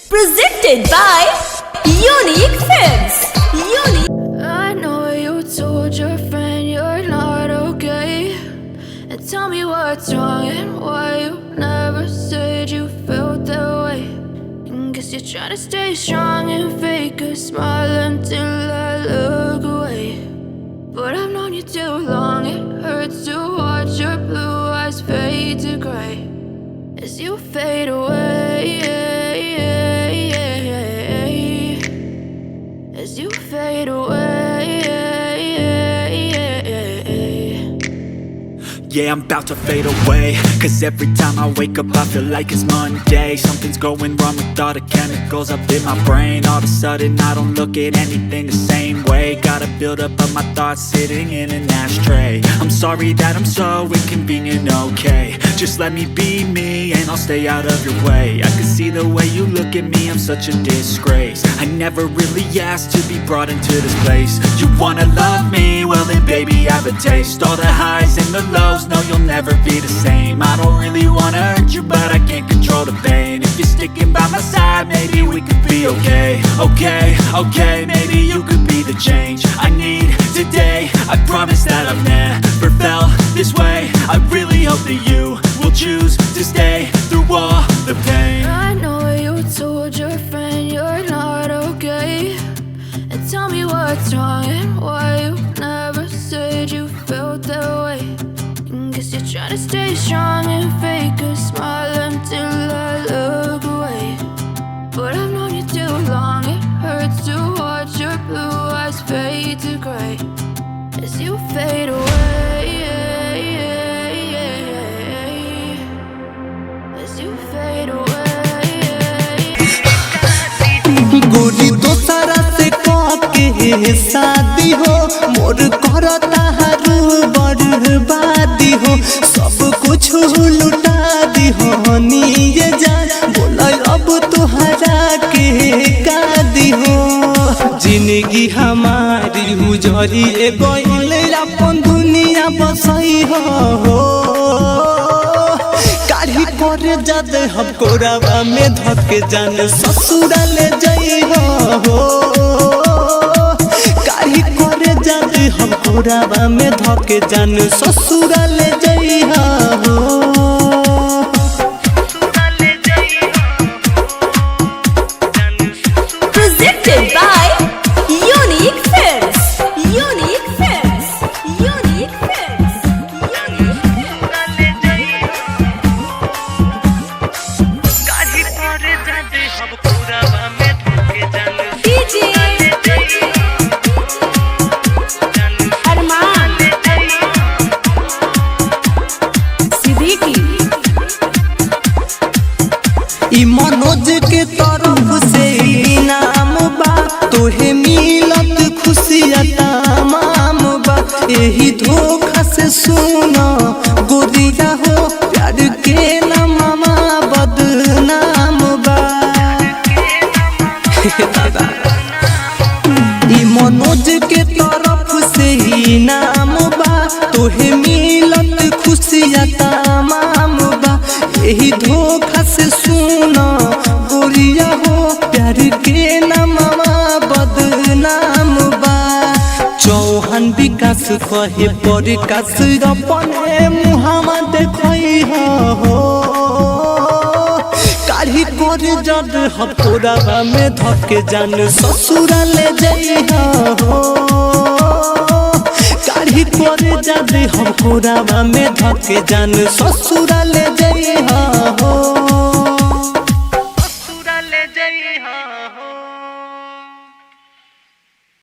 Presented by Unique Films. I know you told your friend you're not okay, and tell me what's wrong and why you never said you felt that way. And guess you're trying to stay strong and fake a smile until I look away. But I've known you too long, it hurts to watch your blue eyes fade to gray as you fade away, as you fade away. Yeah, I'm about to fade away, cause every time I wake up I feel like it's Monday. Something's going wrong with all the chemicals up in my brain. All of a sudden I don't look at anything the same way. Gotta build up of my thoughts sitting in an ashtray. I'm sorry that I'm so inconvenient, okay. Just let me be me and I'll stay out of your way. I can see the way you look at me, I'm such a disgrace. I never really asked to be brought into this place. You wanna love me? Well then baby have a taste. All the highs and the lows, no you'll never be the same. I don't really wanna hurt you but I can't control the pain. If you're sticking by my side maybe we could be okay. Okay, maybe you could be the change I need today. I promise that I've never felt this way. I really hope that you will choose to stay through all the pain. I know you told your friend you're not okay, and tell me what's wrong and why you never said you felt that way. And guess you're trying to stay strong and fake a smile until I look away. But I've known you too long, it hurts to watch your blue eyes fade to gray as you fade away, as you fade away. गोरी दोसरा से के शादी हो, मोर करता हरू बर्बादी हो। सब कुछ लुटा दी हो नीये जान, बोला अब तुहरा के का दी हो। जिंदगी हमारी हुजरी गइल, अपन दुनिया बसई हो। काढ़ी करे जादे हम कोरावा में धके जान ससुरा ले जाई हो। काढ़ी करे जादे हम कोरावा में धके जान ससुरा ले जाई हो। Presented by Unique Films. Unique Films. Unique Films. DJ Arman Siddiqui. ई मनोज के तरफ से इनाम बा, तोहे मिलत खुशियाँ तमाम बा। यही धोखा से सुनो गोरिया हो, प्यार के नामा बदनाम बा। ई मनोज के तरफ से इनाम बा, तोहे मिलत खुशियाँ तमाम बा। यही धोखा से सुनो गोरिया हो, प्यार के नामा बदनाम बा। चौहान विकास कहे प्रकाश अपने मुहावा देखई हो। काढ़ी करे जद हम कोरावा में धके जान ससुरा ले जाई हो। काढ़ी करे जद हम कोरावा में धके जान ससुरा ले जाई हो।